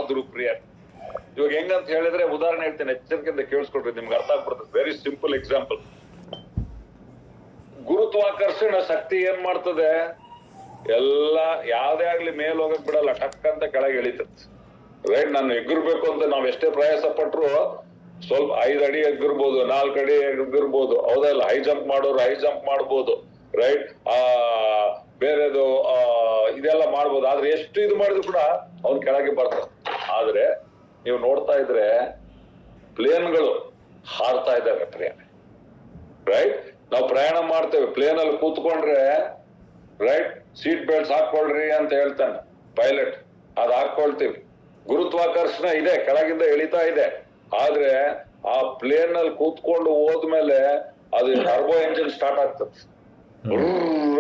ಆದ್ರು ಪ್ರಿಯ. ಇವಾಗ ಹೆಂಗಂತ ಹೇಳಿದ್ರೆ ಉದಾಹರಣೆ ಹೇಳ್ತೇನೆ, ಎಚ್ಚರಿಕೆಯಿಂದ ಕೇಳಿಸ್ಕೊಡ್ರಿ, ನಿಮ್ಗೆ ಅರ್ಥ ಆಗ್ಬಿಡ್ತದೆ. Very simple example. ಗುರುತ್ವಾಕರ್ಷಣ ಶಕ್ತಿ ಏನ್ ಮಾಡ್ತದೆ, ಎಲ್ಲ ಯಾವ್ದೇ ಆಗ್ಲಿ ಮೇಲ್ ಹೋಗಕ್ ಬಿಡಲ್ಲ, ಟಕ್ ಅಂತ ಕೆಳಗೆ ಎಳಿತದೆ. ರೈಟ್? ನಾನು ಎಗ್ಗಿರ್ಬೇಕು ಅಂತ ನಾವ್ ಎಷ್ಟೇ ಪ್ರಯಾಸ ಪಟ್ರು ಸ್ವಲ್ಪ 5 ಅಡಿ ಎಗ್ಗಿರ್ಬೋದು, 4 ಅಡಿ ಎಗ್ಗಿರ್ಬೋದು, ಹೌದಲ್ಲ? ಹೈ ಜಂಪ್ ಮಾಡೋರು ಹೈ ಜಂಪ್ ಮಾಡ್ಬೋದು, ರೈಟ್? ಬೇರೆದು ಇದೆಲ್ಲ ಮಾಡ್ಬೋದು. ಆದ್ರೆ ಎಷ್ಟು ಇದು ಮಾಡಿದ್ರು ಕೂಡ ಅವ್ನ್ ಕೆಳಗೆ ಬರ್ತಾರೆ. ಆದ್ರೆ ನೀವು ನೋಡ್ತಾ ಇದ್ರೆ ಪ್ಲೇನ್ಗಳು ಹಾರ್ತಾ ಇದ್ದಾವೆ ಪ್ರಯಾಣ. ರೈಟ್? ನಾವು ಪ್ರಯಾಣ ಮಾಡ್ತೇವೆ, ಪ್ಲೇನ್ ಅಲ್ಲಿ ಕೂತ್ಕೊಂಡ್ರೆ ರೈಟ್ ಸೀಟ್ ಬೆಲ್ಟ್ಸ್ ಹಾಕೊಳ್ರಿ ಅಂತ ಹೇಳ್ತಾನೆ ಪೈಲಟ್, ಅದ್ ಹಾಕೊಳ್ತೀವಿ. ಗುರುತ್ವಾಕರ್ಷಣ ಇದೆ, ಕೆಳಗಿಂದ ಎಳಿತಾ ಇದೆ. ಆದ್ರೆ ಆ ಪ್ಲೇನ್ ಅಲ್ಲಿ ಕೂತ್ಕೊಂಡು ಹೋದ್ಮೇಲೆ ಅದು ಟರ್ಬೋ ಎಂಜಿನ್ ಸ್ಟಾರ್ಟ್ ಆಗ್ತದೆ,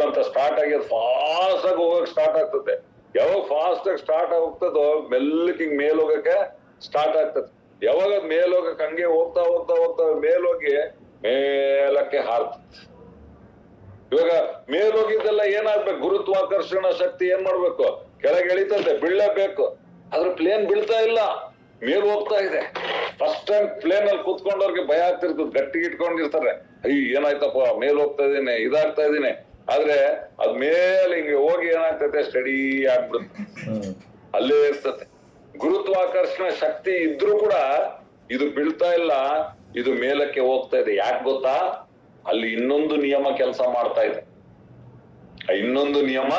ಅಂತ ಸ್ಟಾರ್ಟ್ ಆಗಿ ಫಾಸ್ಟ್ ಆಗಿ ಹೋಗಕ್ ಸ್ಟಾರ್ಟ್ ಆಗ್ತದೆ. ಯಾವಾಗ ಫಾಸ್ಟ್ ಆಗಿ ಸ್ಟಾರ್ಟ್ ಹೋಗ್ತದೋ ಮೆಲ್ಲಕ್ಕೆ ಹಿಂಗ್ ಮೇಲ್ ಹೋಗಕ್ಕೆ ಸ್ಟಾರ್ಟ್ ಆಗ್ತದೆ. ಯಾವಾಗ ಮೇಲ್ ಹೋಗಕ್ ಹಂಗೆ ಹೋಗ್ತಾ ಹೋಗ್ತಾ ಹೋಗ್ತಾ ಮೇಲೋಗಿ ಮೇಲಕ್ಕೆ ಹಾರ್ತದೆ. ಇವಾಗ ಮೇಲೋಗಿದ್ದೆಲ್ಲ ಏನಾಗ್ಬೇಕು, ಗುರುತ್ವಾಕರ್ಷಣ ಶಕ್ತಿ ಏನ್ ಮಾಡ್ಬೇಕು, ಕೆಳಗೆ ಎಳಿತದೆ, ಬೀಳಲೇಬೇಕು. ಆದ್ರೆ ಪ್ಲೇನ್ ಬೀಳ್ತಾ ಇಲ್ಲ, ಮೇಲ್ ಹೋಗ್ತಾ ಇದೆ. ಫಸ್ಟ್ ಟೈಮ್ ಪ್ಲೇನ್ ಅಲ್ಲಿ ಕೂತ್ಕೊಂಡವ್ರಿಗೆ ಭಯ ಆಗ್ತಿರ್ತದೆ, ಗಟ್ಟಿಗೆ ಇಟ್ಕೊಂಡಿರ್ತಾರೆ, ಏನಾಯ್ತಪ್ಪ ಮೇಲ್ ಹೋಗ್ತಾ ಇದೀನಿ, ಇದಾಗ್ತಾ ಇದೀನಿ. ಆದ್ರೆ ಅದ್ ಮೇಲೆ ಹಿಂಗೆ ಹೋಗಿ ಏನಾಗ್ತದೆ, ಸ್ಟಡಿ ಆಗ್ಬಿಡುತ್ತೆ, ಅಲ್ಲೇ ಇರ್ತದೆ. ಗುರುತ್ವಾಕರ್ಷಣ ಶಕ್ತಿ ಇದ್ರೂ ಕೂಡ ಇದು ಬೀಳ್ತಾ ಇಲ್ಲ, ಇದು ಮೇಲಕ್ಕೆ ಹೋಗ್ತಾ ಇದೆ. ಯಾಕೆ ಗೊತ್ತಾ? ಅಲ್ಲಿ ಇನ್ನೊಂದು ನಿಯಮ ಕೆಲಸ ಮಾಡ್ತಾ ಇದೆ. ಇನ್ನೊಂದು ನಿಯಮ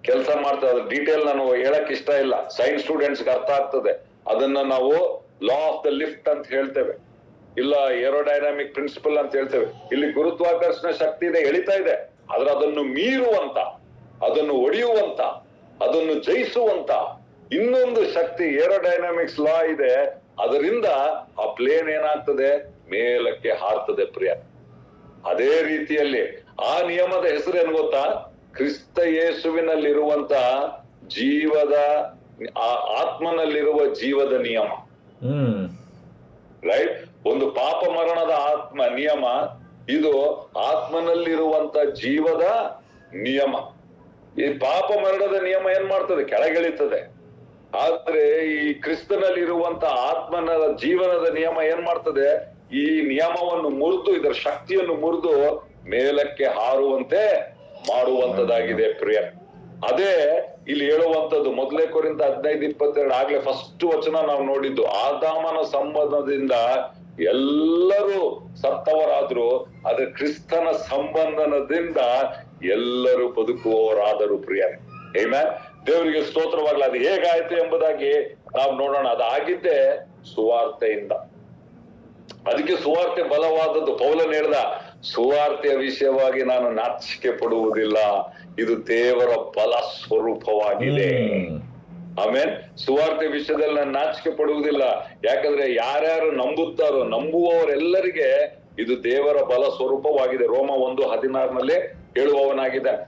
ಕೆಲಸ ಮಾಡ್ತಾ ಇದೆ. ಡೀಟೇಲ್ ನಾನು ಹೇಳಕ್ ಇಷ್ಟ ಇಲ್ಲ, ಸೈನ್ಸ್ ಸ್ಟೂಡೆಂಟ್ಸ್ಗೆ ಅರ್ಥ ಆಗ್ತದೆ. ಅದನ್ನ ನಾವು ಲಾ ಆಫ್ ದ ಲಿಫ್ಟ್ ಅಂತ ಹೇಳ್ತೇವೆ, ಇಲ್ಲ ಏರೋಡೈನಾಮಿಕ್ ಪ್ರಿನ್ಸಿಪಲ್ ಅಂತ ಹೇಳ್ತೇವೆ. ಇಲ್ಲಿ ಗುರುತ್ವಾಕರ್ಷಣ ಶಕ್ತಿ ಇದೆ, ಎಳಿತಾ ಇದೆ. ಆದ್ರೆ ಅದನ್ನು ಮೀರುವಂತ, ಅದನ್ನು ಒಡೆಯುವಂತ, ಅದನ್ನು ಜಯಿಸುವಂತ ಇನ್ನೊಂದು ಶಕ್ತಿ ಏರೋಡೈನಾಮಿಕ್ಸ್ ಲಾ ಇದೆ. ಅದರಿಂದ ಆ ಪ್ಲೇನ್ ಏನಾಗ್ತದೆ, ಮೇಲಕ್ಕೆ ಹಾರ್ತದೆ ಪ್ರಿಯ. ಅದೇ ರೀತಿಯಲ್ಲಿ ಆ ನಿಯಮದ ಹೆಸರೇನು ಗೊತ್ತಾ? ಕ್ರಿಸ್ತ ಯೇಸುವಿನಲ್ಲಿರುವಂತ ಜೀವದ, ಆತ್ಮನಲ್ಲಿರುವ ಜೀವದ ನಿಯಮ. ರೈಟ್? ಒಂದು ಪಾಪ ಮರಣದ ಆತ್ಮ ನಿಯಮ, ಇದು ಆತ್ಮನಲ್ಲಿರುವಂತ ಜೀವದ ನಿಯಮ. ಈ ಪಾಪ ಮರಣದ ನಿಯಮ ಏನ್ ಮಾಡ್ತದೆ, ಕೆಳಗಿಳಿತದೆ. ಆದ್ರೆ ಈ ಕ್ರಿಸ್ತನಲ್ಲಿರುವಂತ ಆತ್ಮನ ಜೀವನದ ನಿಯಮ ಏನ್ ಮಾಡ್ತದೆ, ಈ ನಿಯಮವನ್ನು ಮುರಿದು, ಇದರ ಶಕ್ತಿಯನ್ನು ಮುರಿದು ಮೇಲಕ್ಕೆ ಹಾರುವಂತೆ ಮಾಡುವಂತದಾಗಿದೆ ಪ್ರಿಯ. ಅದೇ ಇಲ್ಲಿ ಹೇಳುವಂತದ್ದು ಮೊದಲೇ ಕೊರಿಂಥ 15:22 ಆಗ್ಲೇ ಫಸ್ಟ್ ವಚನ ನಾವು ನೋಡಿದ್ದು. ಆದಾಮನ ಸಂಬಂಧದಿಂದ ಎಲ್ಲರೂ ಸತ್ತವರಾದ್ರು, ಆದ್ರೆ ಕ್ರಿಸ್ತನ ಸಂಬಂಧನದಿಂದ ಎಲ್ಲರೂ ಬದುಕುವವರಾದರು ಪ್ರಿಯರೇ. ಆಮೆನ್. ದೇವರಿಗೆ ಸ್ತೋತ್ರವಾಗಲಿ. ಅದು ಹೇಗಾಯ್ತು ಎಂಬುದಾಗಿ ನಾವು ನೋಡೋಣ. ಅದಾಗಿದ್ದೆ ಸುವಾರ್ತೆಯಿಂದ. ಅದಕ್ಕೆ ಸುವಾರ್ತೆ ಬಲವಾದದ್ದು. ಪೌಲನ್ ಹೇಳ್ದ, ಸುವಾರ್ತೆಯ ವಿಷಯವಾಗಿ ನಾನು ನಾಚಿಕೆ ಪಡುವುದಿಲ್ಲ, ಇದು ದೇವರ ಬಲ ಸ್ವರೂಪವಾಗಿದೆ. ಆಮೇಲೆ ಸುವಾರ್ತೆ ವಿಷಯದಲ್ಲಿ ನಾನು ನಾಚಿಕೆ ಪಡುವುದಿಲ್ಲ. ಯಾಕಂದ್ರೆ ಯಾರ್ಯಾರು ನಂಬುತ್ತಾರೋ, ನಂಬುವವರೆಲ್ಲರಿಗೆ ಇದು ದೇವರ ಬಲ ಸ್ವರೂಪವಾಗಿದೆ. ರೋಮ 1:16 ಹೇಳುವವನಾಗಿದ್ದಾನೆ.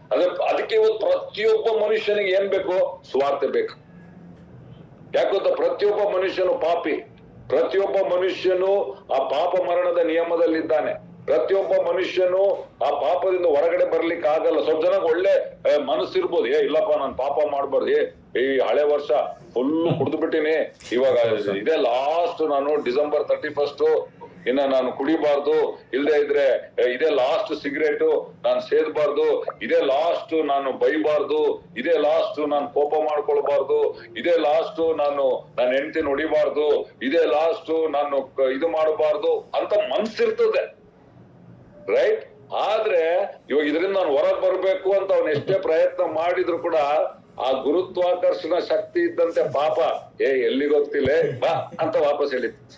ಅದಕ್ಕೆ ಇವತ್ತು ಪ್ರತಿಯೊಬ್ಬ ಮನುಷ್ಯನಿಗೆ ಏನ್ ಬೇಕು? ಸುವಾರ್ತೆ ಬೇಕು. ಯಾಕೊತ್ತ ಪ್ರತಿಯೊಬ್ಬ ಮನುಷ್ಯನು ಪಾಪಿ, ಪ್ರತಿಯೊಬ್ಬ ಮನುಷ್ಯನು ಆ ಪಾಪ ಮರಣದ ನಿಯಮದಲ್ಲಿದ್ದಾನೆ. ಪ್ರತಿಯೊಬ್ಬ ಮನುಷ್ಯನು ಆ ಪಾಪದಿಂದ ಹೊರಗಡೆ ಬರ್ಲಿಕ್ಕೆ ಆಗಲ್ಲ. ಸ್ವಲ್ಪ ಜನಕ್ಕೆ ಒಳ್ಳೆ ಮನಸ್ಸಿರ್ಬೋದು, ಇಲ್ಲಪ್ಪ ನಾನು ಪಾಪ ಮಾಡ್ಬಾರ್ದು, ಈ ಹಳೆ ವರ್ಷ ಫುಲ್ ಕುಡ್ದು ಬಿಟ್ಟಿನಿ, ಇವಾಗ ಇದೇ ಲಾಸ್ಟ್, ನಾನು ಡಿಸೆಂಬರ್ 31 ಇನ್ನ ನಾನು ಕುಡಿಬಾರ್ದು, ಇಲ್ಲದೆ ಇದ್ರೆ ಇದೇ ಲಾಸ್ಟ್ ಸಿಗರೇಟು ನಾನು ಸೇದಬಾರ್ದು, ಇದೇ ಲಾಸ್ಟ್ ನಾನು ಬೈಬಾರ್ದು, ಇದೇ ಲಾಸ್ಟ್ ನಾನು ಕೋಪ ಮಾಡ್ಕೊಳ್ಬಾರ್ದು, ಇದೇ ಲಾಸ್ಟ್ ನಾನು ನನ್ನ ಹೆಂಡತಿ ಹೊಡಿಬಾರ್ದು, ಇದೇ ಲಾಸ್ಟ್ ನಾನು ಇದು ಮಾಡಬಾರ್ದು ಅಂತ ಮನ್ಸಿರ್ತದೆ. ರೈಟ್? ಆದ್ರೆ ಇವಾಗ ಇದರಿಂದ ನಾನು ಹೊರಗೆ ಬರ್ಬೇಕು ಅಂತ ಅವನ್ ಎಷ್ಟೇ ಪ್ರಯತ್ನ ಮಾಡಿದ್ರು ಕೂಡ ಆ ಗುರುತ್ವಾಕರ್ಷಣ ಶಕ್ತಿ ಇದ್ದಂತೆ ಪಾಪ ಎಲ್ಲಿಗೆ ಹೋಗ್ತಿಲ್ಲ ಬಾ ಅಂತ ವಾಪಸ್ ಹೇಳಿತ್ತು.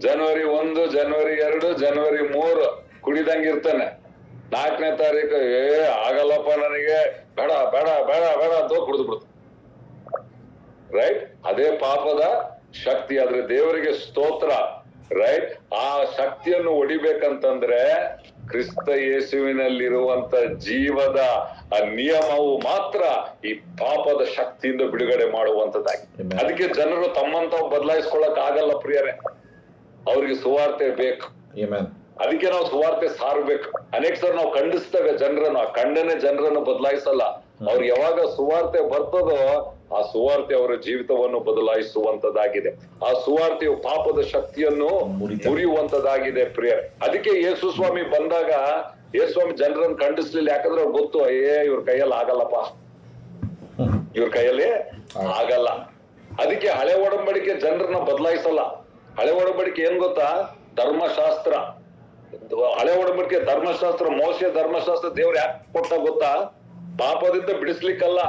ಜನವರಿ 1, ಜನವರಿ 2, ಜನವರಿ 3 ಕುಡಿದಂಗಿರ್ತಾನೆ. 4ನೇ ತಾರೀಕು ಆಗಲ್ಲಪ್ಪ ನನಗೆ, ಬೇಡ ಬೇಡ ಬೇಡ ಬೇಡ ಅಂತ ಕುಡಿದು ಬಿಡ್ತಾನೆ. ರೈಟ್? ಅದೇ ಪಾಪದ ಶಕ್ತಿ. ಆದ್ರೆ ದೇವರಿಗೆ ಸ್ತೋತ್ರ. ರೈಟ್? ಆ ಶಕ್ತಿಯನ್ನು ಹೊಡಿಬೇಕಂತಂದ್ರೆ ಕ್ರಿಸ್ತ ಯೇಸುವಿನಲ್ಲಿರುವಂತ ಜೀವದ ಆ ನಿಯಮವು ಮಾತ್ರ ಈ ಪಾಪದ ಶಕ್ತಿಯಿಂದ ಬಿಡುಗಡೆ ಮಾಡುವಂತದ್ದಾಗಿ. ಅದಕ್ಕೆ ಜನರು ತಮ್ಮಂತಾವ್ ಬದಲಾಯಿಸ್ಕೊಳಕ್ ಆಗಲ್ಲ ಪ್ರಿಯರೇ. ಅವ್ರಿಗೆ ಸುವಾರ್ತೆ ಬೇಕು. ಅದಕ್ಕೆ ನಾವು ಸುವಾರ್ತೆ ಸಾರ್ಬೇಕು. ಅನೇಕ ಸಲ ನಾವು ಖಂಡಿಸ್ತೇವೆ ಜನರನ್ನು, ಆ ಖಂಡನೆ ಜನರನ್ನು ಬದಲಾಯಿಸಲ್ಲ. ಅವ್ರು ಯಾವಾಗ ಸುವಾರ್ತೆ ಬರ್ತದೋ ಆ ಸುವಾರ್ತೆ ಅವರ ಜೀವಿತವನ್ನು ಬದಲಾಯಿಸುವಂತದ್ದಾಗಿದೆ. ಆ ಸುವಾರ್ತೆಯು ಪಾಪದ ಶಕ್ತಿಯನ್ನು ಮುರಿಯುವಂತದ್ದಾಗಿದೆ ಪ್ರಿಯ. ಅದಕ್ಕೆ ಯೇಸು ಸ್ವಾಮಿ ಬಂದಾಗ ಯೇಸು ಸ್ವಾಮಿ ಜನರನ್ನು ಖಂಡಿಸ್ಲಿಲ್ಲ. ಯಾಕಂದ್ರೆ ಅವ್ರು ಗೊತ್ತು, ಇವ್ರ ಕೈಯಲ್ಲಿ ಆಗಲ್ಲಪ್ಪ, ಇವ್ರ ಕೈಯಲ್ಲಿ ಆಗಲ್ಲ. ಅದಕ್ಕೆ ಹಳೆ ಒಡಂಬಡಿಕೆ ಜನರನ್ನ ಬದಲಾಯಿಸಲ್ಲ. ಹಳೆ ಒಡಂಬಡಿಕೆ ಏನ್ ಗೊತ್ತಾ? ಧರ್ಮಶಾಸ್ತ್ರ. ಹಳೆ ಒಡಂಬಡಿಕೆ ಧರ್ಮಶಾಸ್ತ್ರ, ಮೋಶೆ ಧರ್ಮಶಾಸ್ತ್ರ ದೇವ್ರು ಯಾಕೆ ಕೊಟ್ಟ ಗೊತ್ತಾ? ಪಾಪದಿಂದ ಬಿಡಿಸ್ಲಿಕ್ಕಲ್ಲ,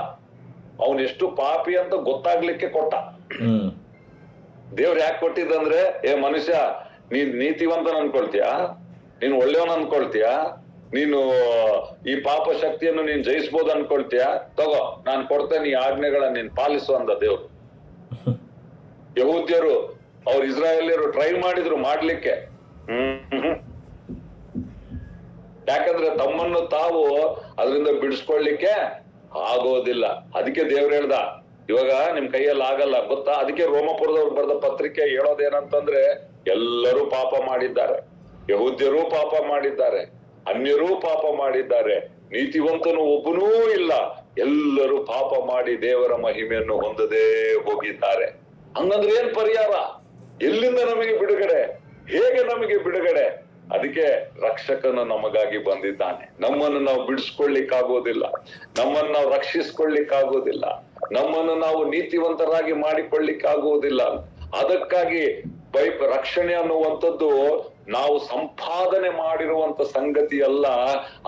ಅವನ್ ಎಷ್ಟು ಪಾಪಿ ಅಂತ ಗೊತ್ತಾಗ್ಲಿಕ್ಕೆ ಕೊಟ್ಟ. ದೇವ್ರು ಯಾಕೆ ಕೊಟ್ಟಿದ್ದಂದ್ರೆ, ಮನುಷ್ಯ ನೀನ್ ನೀತಿವಂತನ ಅನ್ಕೊಳ್ತೀಯ, ನೀನ್ ಒಳ್ಳೆಯವನ್ ಅನ್ಕೊಳ್ತೀಯ, ನೀನು ಈ ಪಾಪ ಶಕ್ತಿಯನ್ನು ನೀನ್ ಜಯಿಸ್ಬೋದು ಅನ್ಕೊಳ್ತೀಯ, ತಗೋ ನಾನ್ ಕೊಡ್ತೇನೆ ಈ ಆಜ್ಞೆಗಳನ್ನ ನೀನ್ ಪಾಲಿಸು ಅಂದ ದೇವ್ರು. ಯಹೂದ್ಯರು ಅವ್ರು ಇಸ್ರಾಯೇಲ್ಯರು ಟ್ರೈ ಮಾಡಿದ್ರು ಮಾಡ್ಲಿಕ್ಕೆ, ಯಾಕಂದ್ರೆ ತಮ್ಮನ್ನು ತಾವು ಅದರಿಂದ ಬಿಡಿಸ್ಕೊಳ್ಲಿಕ್ಕೆ ಆಗೋದಿಲ್ಲ. ಅದಕ್ಕೆ ದೇವ್ರು ಹೇಳ್ದ, ಇವಾಗ ನಿಮ್ ಕೈಯಲ್ಲಿ ಆಗಲ್ಲ ಗೊತ್ತಾ? ಅದಕ್ಕೆ ರೋಮಪುರದವ್ರು ಬರೆದ ಪತ್ರಿಕೆ ಹೇಳೋದೇನಂತಂದ್ರೆ, ಎಲ್ಲರೂ ಪಾಪ ಮಾಡಿದ್ದಾರೆ, ಯಹೂದ್ಯರೂ ಪಾಪ ಮಾಡಿದ್ದಾರೆ, ಅನ್ಯರೂ ಪಾಪ ಮಾಡಿದ್ದಾರೆ, ನೀತಿವಂತನು ಒಬ್ಬನೂ ಇಲ್ಲ, ಎಲ್ಲರೂ ಪಾಪ ಮಾಡಿ ದೇವರ ಮಹಿಮೆಯನ್ನು ಹೊಂದದೇ ಹೋಗಿದ್ದಾರೆ. ಹಂಗಂದ್ರೆ ಏನ್ ಪರಿಹಾರ? ಎಲ್ಲಿಂದ ನಮಗೆ ಬಿಡುಗಡೆ? ಹೇಗೆ ನಮಗೆ ಬಿಡುಗಡೆ? ಅದಕ್ಕೆ ರಕ್ಷಕನು ನಮಗಾಗಿ ಬಂದಿದ್ದಾನೆ. ನಮ್ಮನ್ನು ನಾವು ಬಿಡಿಸ್ಕೊಳ್ಳಿಕ್ಕಾಗೋದಿಲ್ಲ, ನಮ್ಮನ್ನು ನಾವು ರಕ್ಷಿಸ್ಕೊಳ್ಳಿಕ್ಕಾಗೋದಿಲ್ಲ, ನಮ್ಮನ್ನು ನಾವು ನೀತಿವಂತರಾಗಿ ಮಾಡಿಕೊಳ್ಳಿಕ್ಕಾಗುವುದಿಲ್ಲ. ಅದಕ್ಕಾಗಿ ರಕ್ಷಣೆ ಅನ್ನುವಂಥದ್ದು ನಾವು ಸಂಪಾದನೆ ಮಾಡಿರುವಂತ ಸಂಗತಿ ಅಲ್ಲ,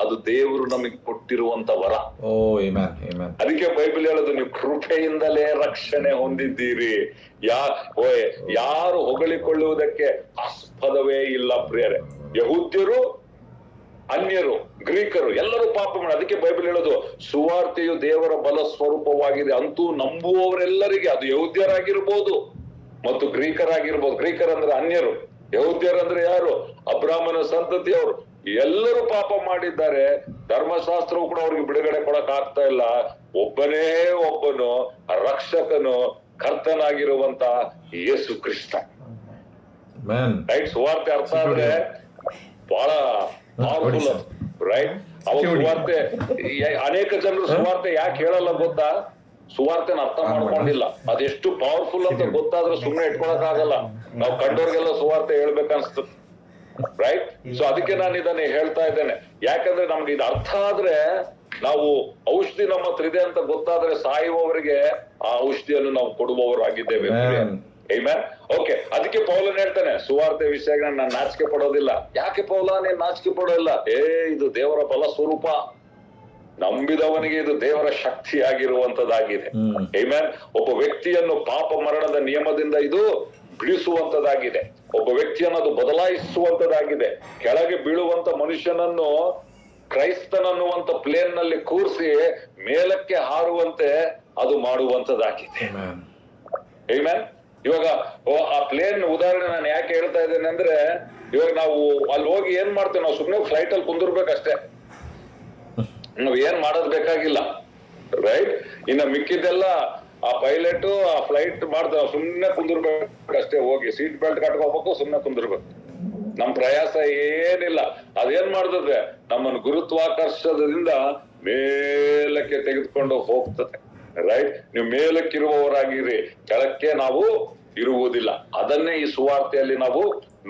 ಅದು ದೇವರು ನಮಗೆ ಕೊಟ್ಟಿರುವಂತ ವರ. ಅದಕ್ಕೆ ಬೈಬಲ್ ಹೇಳೋದು, ನೀವು ಕೃಪೆಯಿಂದಲೇ ರಕ್ಷಣೆ ಹೊಂದಿದ್ದೀರಿ, ಯಾರು ಹೊಗಳಿಕೊಳ್ಳುವುದಕ್ಕೆ ಆಸ್ಪದವೇ ಇಲ್ಲ ಪ್ರಿಯರೇ. ಯಹೂದ್ಯರು, ಅನ್ಯರು, ಗ್ರೀಕರು ಎಲ್ಲರೂ ಪಾಪ ಮಾಡಿ. ಅದಕ್ಕೆ ಬೈಬಲ್ ಹೇಳೋದು, ಸುವಾರ್ತೆಯು ದೇವರ ಬಲ ಸ್ವರೂಪವಾಗಿದೆ, ಅಂತೂ ನಂಬುವವರೆಲ್ಲರಿಗೆ, ಅದು ಯಹೂದ್ಯರಾಗಿರ್ಬೋದು ಮತ್ತು ಗ್ರೀಕರಾಗಿರ್ಬೋದು. ಗ್ರೀಕರಂದ್ರೆ ಅನ್ಯರು, ಯಹೂದ್ಯರಂದ್ರೆ ಯಾರು? ಅಬ್ರಾಹ್ಮನ ಸಂತತಿಯವರು. ಎಲ್ಲರೂ ಪಾಪ ಮಾಡಿದ್ದಾರೆ. ಧರ್ಮಶಾಸ್ತ್ರವು ಕೂಡ ಅವ್ರಿಗೆ ಬಿಡುಗಡೆ ಕೊಡಕ್ ಆಗ್ತಾ ಇಲ್ಲ. ಒಬ್ಬನೇ ಒಬ್ಬನು ರಕ್ಷಕನು, ಕರ್ತನಾಗಿರುವಂತ ಯೇಸು ಕ್ರಿಸ್ತ. ರೈಟ್? ಸುವಾರ್ತೆ ಅರ್ಥ ಆದ್ರೆ ಬಹಳ ಪವರ್ಫುಲ್, ರೈಟ್? ಅವಾಗ ಸುವಾರ್ತೆ, ಅನೇಕ ಜನರು ಸುವಾರ್ತೆ ಯಾಕೆ ಹೇಳಲ್ಲ ಗೊತ್ತಾ? ಸುವಾರ್ತೆನ ಅರ್ಥ ಮಾಡ್ಕೊಂಡಿಲ್ಲ. ಅದೆಷ್ಟು ಪವರ್ಫುಲ್ ಅಂತ ಗೊತ್ತಾದ್ರೆ ಸುಮ್ಮನೆ ಇಟ್ಕೊಳಕ್ ಆಗಲ್ಲ. ನಾವು ಕಂಡೋರ್ಗೆಲ್ಲ ಸುವಾರ್ತೆ ಹೇಳ್ಬೇಕನ್ಸ್ತದೆ, ರೈಟ್? ಸೊ ಅದಕ್ಕೆ ನಾನು ಇದನ್ನ ಹೇಳ್ತಾ ಇದ್ದೇನೆ. ಯಾಕಂದ್ರೆ ನಮ್ಗೆ ಇದು ಅರ್ಥ ಆದ್ರೆ, ನಾವು ಔಷಧಿ ನಮ್ಮ ಹತ್ರ ಇದೆ ಅಂತ ಗೊತ್ತಾದ್ರೆ ಸಾಯುವವರಿಗೆ ಆ ಔಷಧಿಯನ್ನು ನಾವು ಕೊಡುವವರಾಗಿದ್ದೇವೆ. ಆಮೆನ್. ಓಕೆ, ಅದಕ್ಕೆ ಪೌಲನ್ ಹೇಳ್ತಾನೆ, ಸುವಾರ್ತೆ ವಿಷಯಗಳನ್ನ ನಾನು ನಾಚಿಕೆ ಪಡೋದಿಲ್ಲ. ಯಾಕೆ ಪೌಲ ನೀನ್ ನಾಚಿಕೆ ಪಡೋದಿಲ್ಲ? ಇದು ದೇವರ ಬಲ ಸ್ವರೂಪ, ನಂಬಿದವನಿಗೆ ಇದು ದೇವರ ಶಕ್ತಿ ಆಗಿರುವಂತದ್ದಾಗಿದೆ. ಆಮೆನ್. ಒಬ್ಬ ವ್ಯಕ್ತಿಯನ್ನು ಪಾಪ ಮರಣದ ನಿಯಮದಿಂದ ಇದು ಬಿಡಿಸುವಂತದ್ದಾಗಿದೆ. ಒಬ್ಬ ವ್ಯಕ್ತಿಯನ್ನು ಅದು ಬದಲಾಯಿಸುವಂತದ್ದಾಗಿದೆ. ಕೆಳಗೆ ಬೀಳುವಂತ ಮನುಷ್ಯನನ್ನು ಕ್ರೈಸ್ತನನ್ನುವಂತ ಪ್ಲೇನ್ ನಲ್ಲಿ ಕೂರಿಸಿ ಮೇಲಕ್ಕೆ ಹಾರುವಂತೆ ಅದು ಮಾಡುವಂತದ್ದಾಗಿದೆ. ಆಮೆನ್. ಇವಾಗ ಆ ಪ್ಲೇನ್ ಉದಾಹರಣೆ ನಾನು ಯಾಕೆ ಹೇಳ್ತಾ ಇದ್ದೇನೆ ಅಂದ್ರೆ, ಇವಾಗ ನಾವು ಅಲ್ಲಿ ಹೋಗಿ ಏನ್ ಮಾಡ್ತೇವೆ? ನಾವು ಸುಮ್ಮನೆ ಫ್ಲೈಟ್ ಅಲ್ಲಿ ಕುಂದಿರ್ಬೇಕಷ್ಟೇ, ನಾವ್ ಏನ್ ಮಾಡೋದ್ ಬೇಕಾಗಿಲ್ಲ, ರೈಟ್? ಇನ್ನ ಮಿಕ್ಕಿದ್ದೆಲ್ಲ ಆ ಪೈಲಟ್ ಆ ಫ್ಲೈಟ್ ಮಾಡ್ತಾವ, ಸುಮ್ನೆ ಕುಂದಿರ್ಬೇಕಷ್ಟೇ. ಹೋಗಿ ಸೀಟ್ ಬೆಲ್ಟ್ ಕಟ್ಕೋಬೇಕು, ಸುಮ್ನೆ ಕುಂದಿರ್ಬೇಕು. ನಮ್ ಪ್ರಯಾಸ ಏನಿಲ್ಲ. ಅದೇನ್ ಮಾಡ್ತದೆ? ನಮ್ಮನ್ನು ಗುರುತ್ವಾಕರ್ಷಣದಿಂದ ಮೇಲಕ್ಕೆ ತೆಗೆದುಕೊಂಡು ಹೋಗ್ತದೆ, ರೈಟ್? ನೀವು ಮೇಲಕ್ಕಿರುವವರಾಗಿರಿ, ಕೆಳಕ್ಕೆ ನಾವು ಇರುವುದಿಲ್ಲ. ಅದನ್ನೇ ಈ ಸುವಾರ್ತೆಯಲ್ಲಿ ನಾವು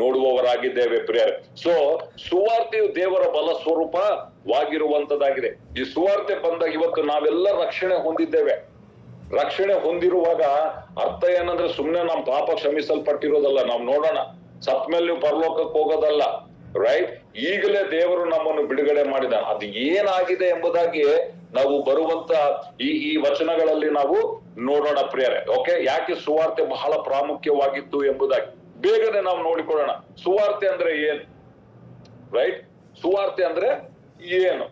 ನೋಡುವವರಾಗಿದ್ದೇವೆ ಪ್ರಿಯರೇ. ಸೊ ಸುವಾರ್ತೆಯು ದೇವರ ಬಲ ಸ್ವರೂಪವಾಗಿರುವಂತದ್ದಾಗಿದೆ. ಈ ಸುವಾರ್ತೆ ಬಂದಾಗ ಇವತ್ತು ನಾವೆಲ್ಲ ರಕ್ಷಣೆ ಹೊಂದಿದ್ದೇವೆ. ರಕ್ಷಣೆ ಹೊಂದಿರುವಾಗ ಅರ್ಥ ಏನಂದ್ರೆ, ಸುಮ್ನೆ ನಮ್ ಪಾಪ ಕ್ಷಮಿಸಲ್ಪಟ್ಟಿರೋದಲ್ಲ. ನಾವು ನೋಡೋಣ, ಸತ್ ಮೇಲೆ ನೀವು ಪರಲೋಕಕ್ಕೆ ಹೋಗೋದಲ್ಲ, ರೈಟ್? ಈಗಲೇ ದೇವರು ನಮ್ಮನ್ನು ಬಿಡುಗಡೆ ಮಾಡಿದ. ಅದು ಏನಾಗಿದೆ ಎಂಬುದಾಗಿ ನಾವು ಬರುವಂತ ಈ ವಚನಗಳಲ್ಲಿ ನಾವು ನೋಡೋಣ ಪ್ರಿಯರೇ. ಓಕೆ, ಯಾಕೆ ಸುವಾರ್ತೆ ಬಹಳ ಪ್ರಾಮುಖ್ಯವಾಗಿತ್ತು ಎಂಬುದಾಗಿ ಬೇಗನೆ ನಾವು ನೋಡಿಕೊಳ್ಳೋಣ. ಸುವಾರ್ತೆ ಅಂದ್ರೆ ಏನು, ರೈಟ್? ಸುವಾರ್ತೆ ಅಂದ್ರೆ ಏನು?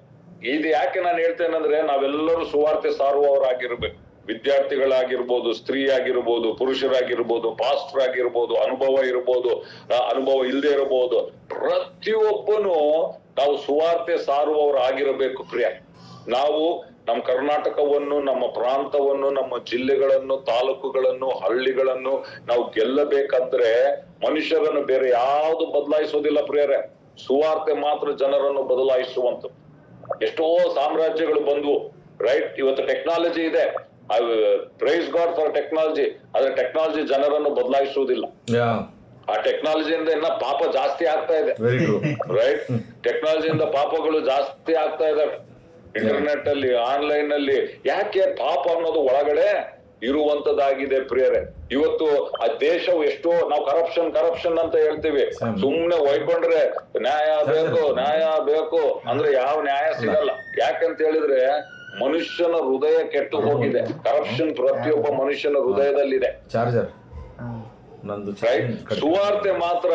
ಇದು ಯಾಕೆ ನಾನು ಹೇಳ್ತೇನೆ ಅಂದ್ರೆ, ನಾವೆಲ್ಲರೂ ಸುವಾರ್ತೆ ಸಾರುವವರಾಗಿರ್ಬೇಕು. ವಿದ್ಯಾರ್ಥಿಗಳಾಗಿರ್ಬೋದು, ಸ್ತ್ರೀ ಆಗಿರ್ಬೋದು, ಪುರುಷರಾಗಿರ್ಬೋದು, ಪಾಸ್ಟರ್ ಆಗಿರ್ಬೋದು, ಅನುಭವ ಇರ್ಬೋದು, ಅನುಭವ ಇಲ್ಲದೆ ಇರಬಹುದು, ಪ್ರತಿಯೊಬ್ಬನು ನಾವು ಸುವಾರ್ತೆ ಸಾರುವವರಾಗಿರಬೇಕು ಪ್ರಿಯ. ನಾವು ನಮ್ಮ ಕರ್ನಾಟಕವನ್ನು, ನಮ್ಮ ಪ್ರಾಂತವನ್ನು, ನಮ್ಮ ಜಿಲ್ಲೆಗಳನ್ನು, ತಾಲೂಕುಗಳನ್ನು, ಹಳ್ಳಿಗಳನ್ನು ನಾವು ಗೆಲ್ಲಬೇಕಂದ್ರೆ ಮನುಷ್ಯರನ್ನು ಬೇರೆ ಯಾವುದು ಬದಲಾಯಿಸೋದಿಲ್ಲ ಪ್ರಿಯರೇ. ಸುವಾರ್ತೆ ಮಾತ್ರ ಜನರನ್ನು ಬದಲಾಯಿಸುವಂತ. ಎಷ್ಟೋ ಸಾಮ್ರಾಜ್ಯಗಳು ಬಂದ್ವು, ರೈಟ್. ಇವತ್ತು ಟೆಕ್ನಾಲಜಿ ಇದೆ, ಪ್ರೈಸ್ ಗಾಡ್ ಫಾರ್ ಟೆಕ್ನಾಲಜಿ. ಆದ್ರೆ ಟೆಕ್ನಾಲಜಿ ಜನರನ್ನು ಬದಲಾಯಿಸುವುದಿಲ್ಲ. ಆ ಟೆಕ್ನಾಲಜಿಯಿಂದ ಇನ್ನ ಪಾಪ ಜಾಸ್ತಿ ಆಗ್ತಾ ಇದೆ. ರೈಟ್. ಟೆಕ್ನಾಲಜಿಯಿಂದ ಪಾಪಗಳು ಜಾಸ್ತಿ ಆಗ್ತಾ ಇದಾವೆ. ಇಂಟರ್ನೆಟ್ ಅಲ್ಲಿ, ಆನ್ಲೈನ್ ಅಲ್ಲಿ. ಯಾಕೆ? ಪಾಪ ಅನ್ನೋದು ಒಳಗಡೆ ಇರುವಂತದ್ದಾಗಿದೆ ಪ್ರಿಯರೇ. ಇವತ್ತು ಆ ದೇಶವು ಎಷ್ಟೋ, ನಾವು ಕರಪ್ಷನ್ ಅಂತ ಹೇಳ್ತೀವಿ. ಸುಮ್ನೆ ಒಯ್ಕೊಂಡ್ರೆ ನ್ಯಾಯ ಬೇಕು ಅಂದ್ರೆ ಯಾವ ನ್ಯಾಯ ಸಿಗಲ್ಲ. ಯಾಕಂತ ಹೇಳಿದ್ರೆ ಮನುಷ್ಯನ ಹೃದಯ ಕೆಟ್ಟು ಹೋಗಿದೆ. ಕರಪ್ಷನ್ ಪ್ರತಿಯೊಬ್ಬ ಮನುಷ್ಯನ ಹೃದಯದಲ್ಲಿದೆ. ಸುವಾರ್ತೆ ಮಾತ್ರ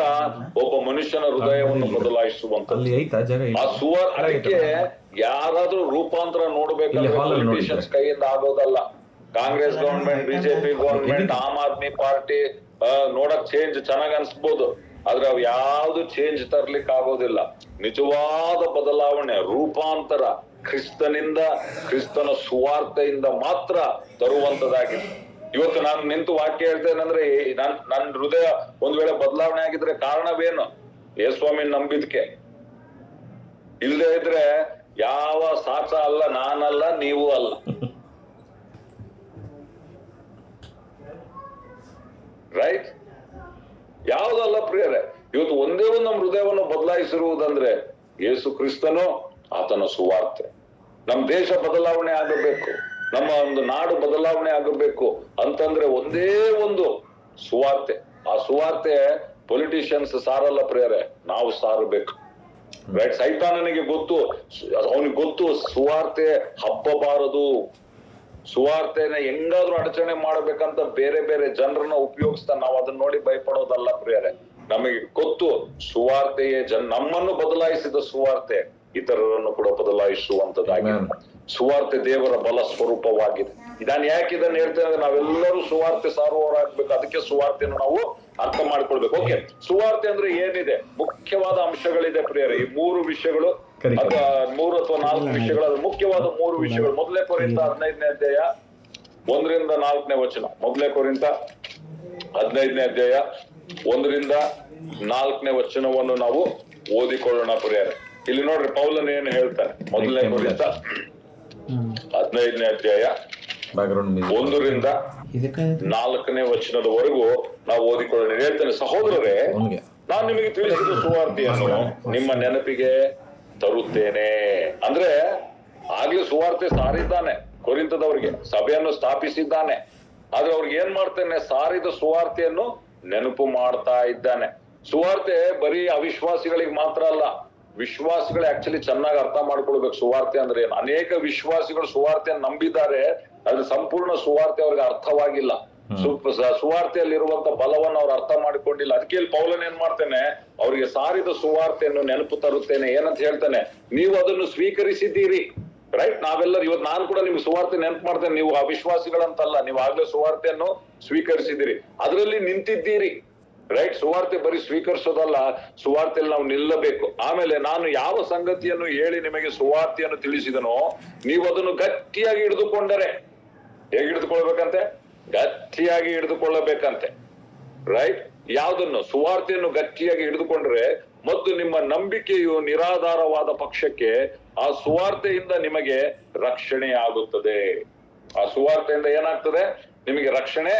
ಒಬ್ಬ ಮನುಷ್ಯನ ಹೃದಯವನ್ನು ಬದಲಾಯಿಸುವಂತದ್ದು. ಆ ಸುವಾರ್ತೆಗೆ ಯಾರಾದ್ರೂ ರೂಪಾಂತರ ನೋಡ್ಬೇಕಂದ್ರೆ ಪೊಲಿಟಿಷಿಯನ್ಸ್ ಕೈಯಿಂದ ಆಗೋದಲ್ಲ. Congress government, BJP government, Aam Aadmi party ನೋಡಕ್ ಚೇಂಜ್ ಚೆನ್ನಾಗ್ ಅನ್ಸ್ಬೋದು, ಆದ್ರೆ ಅವ್ ಯಾವ್ದು ಚೇಂಜ್ ತರ್ಲಿಕ್ಕೆ ಆಗೋದಿಲ್ಲ. ನಿಜವಾದ ಬದಲಾವಣೆ, ರೂಪಾಂತರ ಕ್ರಿಸ್ತನ ಸುವಾರ್ತೆಯಿಂದ ಮಾತ್ರ ತರುವಂತದಾಗಿದೆ. ಇವತ್ತು ನಾನು ನಿಂತು ವಾಕ್ಯ ಹೇಳ್ತೇನೆ ಅಂದ್ರೆ ನನ್ನ ಹೃದಯ ಒಂದ್ ವೇಳೆ ಬದಲಾವಣೆ ಆಗಿದ್ರೆ ಕಾರಣವೇನು? ಯೇಸ್ವಾಮಿ ನಂಬಿದ್ಕೆ. ಇಲ್ಲದೆ ಇದ್ರೆ ಯಾವ ಸಾಚ ಅಲ್ಲ, ನಾನಲ್ಲ, ನೀವು ಅಲ್ಲ. ರೈಟ್. ಯಾವುದಲ್ಲ ಪ್ರಿಯರೇ. ಇವತ್ತು ಒಂದೇ ಒಂದು ನಮ್ಮ ಹೃದಯವನ್ನು ಬದಲಾಯಿಸಿರುವುದಂದ್ರೆ ಯೇಸು ಕ್ರಿಸ್ತನು, ಆತನ ಸುವಾರ್ತೆ. ನಮ್ ದೇಶ ಬದಲಾವಣೆ ಆಗಬೇಕು, ನಮ್ಮ ಒಂದು ನಾಡು ಬದಲಾವಣೆ ಆಗಬೇಕು ಅಂತಂದ್ರೆ ಒಂದೇ ಒಂದು ಸುವಾರ್ತೆ. ಆ ಸುವಾರ್ತೆ ಪೊಲಿಟಿಷಿಯನ್ಸ್ ಸಾರಲ್ಲ ಪ್ರಿಯರೇ, ನಾವು ಸಾರಬೇಕು. ರೈಟ್. ಸೈತಾನನಿಗೆ ಗೊತ್ತು, ಅವನಿಗೆ ಗೊತ್ತು ಸುವಾರ್ತೆ ಹಬ್ಬಬಾರದು. ಸುವಾರ್ತೆನ ಹೆಂಗಾದ್ರೂ ಅಡಚಣೆ ಮಾಡ್ಬೇಕಂತ ಬೇರೆ ಬೇರೆ ಜನರನ್ನ ಉಪಯೋಗಿಸ್ತಾ ನಾವು ಅದನ್ನ ನೋಡಿ ಭಯಪಡೋದಲ್ಲ ಪ್ರಿಯರೇ. ನಮಗೆ ಗೊತ್ತು ಸುವಾರ್ತೆಯೇ ನಮ್ಮನ್ನು ಬದಲಾಯಿಸಿದ ಸುವಾರ್ತೆ ಇತರರನ್ನು ಕೂಡ ಬದಲಾಯಿಸುವಂತದ್ದಾಗಿದೆ. ಸುವಾರ್ತೆ ದೇವರ ಬಲ ಸ್ವರೂಪವಾಗಿದೆ. ನಾನು ಯಾಕೆ ಇದನ್ನ ಹೇಳ್ತೇನೆ ಅಂದ್ರೆ ನಾವೆಲ್ಲರೂ ಸುವಾರ್ತೆ ಸಾರುವವರಾಗ್ಬೇಕು. ಅದಕ್ಕೆ ಸುವಾರ್ತೆಯನ್ನು ನಾವು ಅರ್ಥ ಮಾಡ್ಕೊಳ್ಬೇಕು. ಓಕೆ, ಸುವಾರ್ತೆ ಅಂದ್ರೆ ಏನಿದೆ? ಮುಖ್ಯವಾದ ಅಂಶಗಳಿದೆ ಪ್ರಿಯರೇ. ಈ 3 ವಿಷಯಗಳು, 3 ಅಥವಾ 4 ವಿಷಯಗಳು, ಅದು ಮುಖ್ಯವಾದ 3 ವಿಷಯಗಳು. ಮೊದಲನೇ ಕೊರಿಂಥ 15ನೇ ಅಧ್ಯಾಯ 1ರಿಂದ 4ನೇ ವಚನ. ಮೊದಲನೇ ಕೊರಿಂಥ 15ನೇ ಅಧ್ಯಾಯ 1ರಿಂದ 4ನೇ ವಚನವನ್ನು ನಾವು ಓದಿಕೊಳ್ಳೋಣ ಪ್ರಿಯರೇ. ಇಲ್ಲಿ ನೋಡ್ರಿ ಪೌಲನ್ ಏನು ಹೇಳ್ತಾನೆ. ಮೊದಲನೇ ಕೊರಿಂಥ 15ನೇ ಅಧ್ಯಾಯ 1ರಿಂದ 4ನೇ ವಚನದವರೆಗೂ ನಾವು ಓದಿಕೊಳ್ಳೋಣ. ಹೇಳ್ತಾನೆ, ಸಹೋದರರೇ, ನಾನು ನಿಮಗೆ ತಿಳಿಸಿದ ಸುವಾರ್ತೆಯನ್ನು ನಿಮ್ಮ ನೆನಪಿಗೆ ತರುತ್ತೇನೆ. ಅಂದ್ರೆ ಆಗ್ಲೇ ಸುವಾರ್ತೆ ಸಾರಿದ್ದಾನೆ, ಕೊರಿಂಥದವರಿಗೆ ಸಭೆಯನ್ನು ಸ್ಥಾಪಿಸಿದ್ದಾನೆ. ಆದ್ರೆ ಅವ್ರಿಗೆ ಏನ್ ಮಾಡ್ತಾನೆ? ಸಾರಿದ ಸುವಾರ್ತೆಯನ್ನು ನೆನಪು ಮಾಡ್ತಾ ಇದ್ದಾನೆ. ಸುವಾರ್ತೆ ಬರೀ ಅವಿಶ್ವಾಸಿಗಳಿಗೆ ಮಾತ್ರ ಅಲ್ಲ, ವಿಶ್ವಾಸಿಗಳು ಆಕ್ಚುಲಿ ಚೆನ್ನಾಗಿ ಅರ್ಥ ಮಾಡ್ಕೊಳ್ಬೇಕು ಸುವಾರ್ತೆ ಅಂದ್ರೆ ಏನು. ಅನೇಕ ವಿಶ್ವಾಸಿಗಳು ಸುವಾರ್ತೆಯನ್ನು ನಂಬಿದ್ದಾರೆ, ಅದ್ರ ಸಂಪೂರ್ಣ ಸುವಾರ್ತೆ ಅವ್ರಿಗೆ ಅರ್ಥವಾಗಿಲ್ಲ. ಸುವಾರ್ತೆಯಲ್ಲಿರುವಂತ ಬಲವನ್ನು ಅವ್ರು ಅರ್ಥ ಮಾಡಿಕೊಂಡಿಲ್ಲ. ಅದಕ್ಕೆ ಇಲ್ಲಿ ಪೌಲನ್ ಏನ್ ಮಾಡ್ತೇನೆ? ಅವ್ರಿಗೆ ಸಾರಿದ ಸುವಾರ್ತೆಯನ್ನು ನೆನಪು ತರುತ್ತೇನೆ. ಏನಂತ ಹೇಳ್ತಾನೆ? ನೀವು ಅದನ್ನು ಸ್ವೀಕರಿಸಿದ್ದೀರಿ. ರೈಟ್. ನಾವೆಲ್ಲರೂ ಇವತ್ತು ನಾನು ಕೂಡ ನಿಮ್ಗೆ ಸುವಾರ್ತೆ ನೆನಪು ಮಾಡ್ತೇನೆ. ನೀವು ಅವಿಶ್ವಾಸಿಗಳಂತಲ್ಲ, ನೀವು ಆಗ್ಲೇ ಸುವಾರ್ತೆಯನ್ನು ಸ್ವೀಕರಿಸಿದ್ದೀರಿ, ಅದರಲ್ಲಿ ನಿಂತಿದ್ದೀರಿ. ರೈಟ್. ಸುವಾರ್ತೆ ಬರೀ ಸ್ವೀಕರಿಸೋದಲ್ಲ, ಸುವಾರ್ತೆಯಲ್ಲಿ ನಾವು ನಿಲ್ಲಬೇಕು. ಆಮೇಲೆ ನಾನು ಯಾವ ಸಂಗತಿಯನ್ನು ಹೇಳಿ ನಿಮಗೆ ಸುವಾರ್ತೆಯನ್ನು ತಿಳಿಸಿದನೋ ನೀವು ಅದನ್ನು ಗಟ್ಟಿಯಾಗಿ ಹಿಡಿದುಕೊಂಡರೆ. ಹೇಗೆ ಹಿಡಿದುಕೊಳ್ಬೇಕಂತೆ? ಗಟ್ಟಿಯಾಗಿ ಹಿಡಿದುಕೊಳ್ಳಬೇಕಂತೆ. ರೈಟ್. ಯಾವುದನ್ನು? ಸುವಾರ್ತೆಯನ್ನು ಗಟ್ಟಿಯಾಗಿ ಹಿಡಿದುಕೊಂಡ್ರೆ ಮತ್ತು ನಿಮ್ಮ ನಂಬಿಕೆಯು ನಿರಾಧಾರವಾದ ಪಕ್ಷಕ್ಕೆ ಆ ಸುವಾರ್ತೆಯಿಂದ ನಿಮಗೆ ರಕ್ಷಣೆ ಆಗುತ್ತದೆ. ಆ ಸುವಾರ್ತೆಯಿಂದ ಏನಾಗ್ತದೆ? ನಿಮಗೆ ರಕ್ಷಣೆ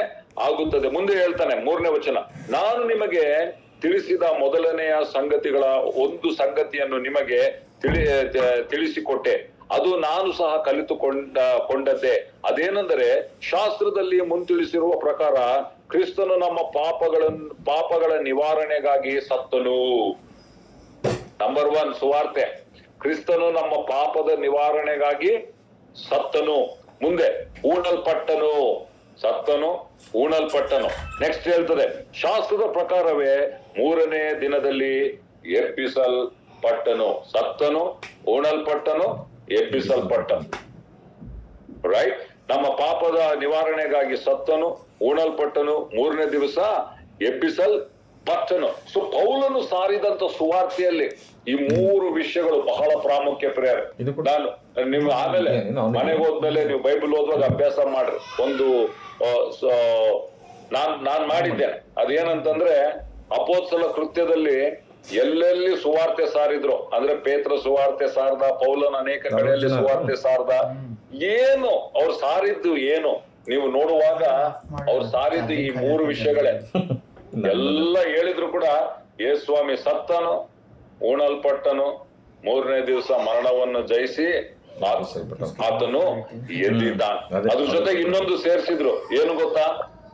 ಆಗುತ್ತದೆ. ಮುಂದೆ ಹೇಳ್ತಾನೆ 3ನೇ ವಚನ, ನಾನು ನಿಮಗೆ ತಿಳಿಸಿದ ಮೊದಲನೆಯ ಸಂಗತಿಗಳ ಒಂದು ಸಂಗತಿಯನ್ನು ನಿಮಗೆ ತಿಳಿಸಿಕೊಟ್ಟೆ, ಅದು ನಾನು ಸಹ ಕಲಿತುಕೊಂಡದ್ದೇ. ಅದೇನೆಂದರೆ, ಶಾಸ್ತ್ರದಲ್ಲಿ ಮುಂತಿಳಿಸಿರುವ ಪ್ರಕಾರ ಕ್ರಿಸ್ತನು ನಮ್ಮ ಪಾಪಗಳ ನಿವಾರಣೆಗಾಗಿ ಸತ್ತನು. ನಂಬರ್ 1 ಸುವಾರ್ತೆ. ಕ್ರಿಸ್ತನು ನಮ್ಮ ಪಾಪದ ನಿವಾರಣೆಗಾಗಿ ಸತ್ತನು. ಮುಂದೆ ಊಣಲ್ಪಟ್ಟನು. ಸತ್ತನು, ಊಣಲ್ಪಟ್ಟನು. ನೆಕ್ಸ್ಟ್ ಹೇಳ್ತದೆ, ಶಾಸ್ತ್ರದ ಪ್ರಕಾರವೇ 3ನೇ ದಿನದಲ್ಲಿ ಎಬ್ಬಿಸಲ್ಪಟ್ಟನು. ಸತ್ತನು, ಊಣಲ್ಪಟ್ಟನು, ಎಬ್ಬಿಸಲ್ಪಟ್ಟನು. ರೈಟ್. ನಮ್ಮ ಪಾಪದ ನಿವಾರಣೆಗಾಗಿ ಸತ್ತನು, ಊಣಲ್ಪಟ್ಟನು, 3ನೇ ದಿವಸ ಎಬ್ಬಿಸಲ್ಪಟ್ಟನು. ಸೊ ಪೌಲನು ಸಾರಿದಂತ ಸುವಾರ್ತೆಯಲ್ಲಿ ಈ 3 ವಿಷಯಗಳು ಬಹಳ ಪ್ರಾಮುಖ್ಯ ಪ್ರಿಯರೇ. ನಾನು ನೀವು ಆಮೇಲೆ ಮನೆಗೆ ಹೋದ್ಮೇಲೆ ನೀವು ಬೈಬಲ್ ಓದುವಾಗ ಅಭ್ಯಾಸ ಮಾಡ್ರಿ. ಒಂದು ನಾನ್ ಮಾಡಿದ್ದೇನೆ. ಅದೇನಂತಂದ್ರೆ, ಅಪೊಸ್ತಲ ಕೃತ್ಯದಲ್ಲಿ ಎಲ್ಲೆಲ್ಲಿ ಸುವಾರ್ತೆ ಸಾರಿದ್ರು ಅಂದ್ರೆ ಪೇತ್ರ ಸುವಾರ್ತೆ ಸಾರ್ದ, ಪೌಲನ್ ಅನೇಕ ಕಡೆಯಲ್ಲಿ ಸುವಾರ್ತೆ ಸಾರ್ದ, ಏನು ಅವ್ರು ಸಾರಿದ್ದು ಏನು ನೀವು ನೋಡುವಾಗ ಅವ್ರು ಸಾರಿದ್ದು ಈ 3 ವಿಷಯಗಳೇ. ಎಲ್ಲ ಹೇಳಿದ್ರು ಕೂಡ ಯೇಸುಸ್ವಾಮಿ ಸತ್ತನು, ಉಣಲ್ಪಟ್ಟನು, 3ನೇ ದಿವಸ ಮರಣವನ್ನು ಜಯಿಸಿ ಆತನು ಎದ್ದಿದ್ದಾನೆ. ಅದ್ರ ಜೊತೆಗೆ ಇನ್ನೊಂದು ಸೇರಿಸಿದ್ರು, ಏನು ಗೊತ್ತಾ?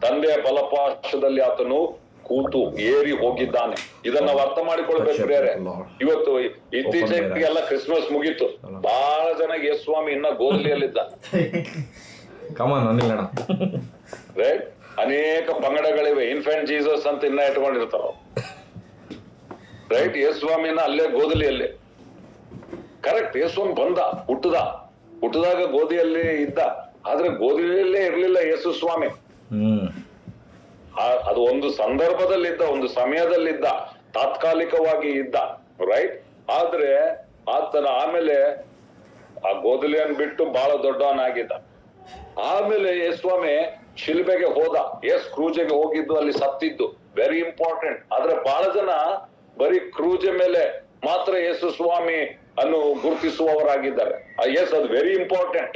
ತಂದೆಯ ಬಲಪಾರ್ಶ್ವದಲ್ಲಿ ಆತನು ಕೂತು ಏರಿ ಹೋಗಿದ್ದಾನೆ. ಇದನ್ನ ನಾವು ಅರ್ಥ ಮಾಡಿಕೊಳ್ಬೇಕು ಪ್ರಿಯರೇ. ಇವತ್ತು ಇತ್ತೀಚೆಗೆ ಎಲ್ಲ ಕ್ರಿಸ್ಮಸ್ ಮುಗೀತು, ಬಹಳ ಜನ ಯೇಸುಸ್ವಾಮಿ ಇನ್ನ ಗೋದಲಿಯಲ್ಲಿದ್ದ. ರೈಟ್, ಅನೇಕ ಪಂಗಡಗಳಿವೆ, ಇನ್ಫೆಂಟ್ ಜೀಸಸ್ ಅಂತ ಇನ್ನ ಇಟ್ಕೊಂಡಿರ್ತಾರ. ರೈಟ್, ಯೇಸುಸ್ವಾಮಿನ ಅಲ್ಲೇ ಗೋದಲಿಯಲ್ಲಿ. ಕರೆಕ್ಟ್, ಯೇಸುಸ್ವಾಮಿ ಬಂದ, ಹುಟ್ಟದಾಗ ಗೋಧಿಯಲ್ಲಿ ಇದ್ದ, ಆದ್ರೆ ಗೋಧಿಯಲ್ಲೇ ಇರ್ಲಿಲ್ಲ ಯೇಸುಸ್ವಾಮಿ. ಅದು ಒಂದು ಸಂದರ್ಭದಲ್ಲಿದ್ದ, ಒಂದು ಸಮಯದಲ್ಲಿದ್ದ, ತಾತ್ಕಾಲಿಕವಾಗಿ ಇದ್ದ. ರೈಟ್, ಆದ್ರೆ ಆತನ ಆಮೇಲೆ ಆ ಗೋದಲಿಯನ್ನು ಬಿಟ್ಟು ಬಹಳ ದೊಡ್ಡವನಾಗಿದ್ದ. ಆಮೇಲೆ ಯೇಸುಸ್ವಾಮಿ ಶಿಲ್ಬೆಗೆ ಹೋದ, ಕ್ರೂಜೆಗೆ ಹೋಗಿದ್ದು, ಅಲ್ಲಿ ಸತ್ತಿದ್ದು ವೆರಿ ಇಂಪಾರ್ಟೆಂಟ್. ಆದ್ರೆ ಬಹಳ ಜನ ಬರೀ ಕ್ರೂಜೆ ಮೇಲೆ ಮಾತ್ರ ಯೇಸುಸ್ವಾಮಿ ಅನ್ನು ಗುರುತಿಸುವವರಾಗಿದ್ದಾರೆ. ಅದು ವೆರಿ ಇಂಪಾರ್ಟೆಂಟ್.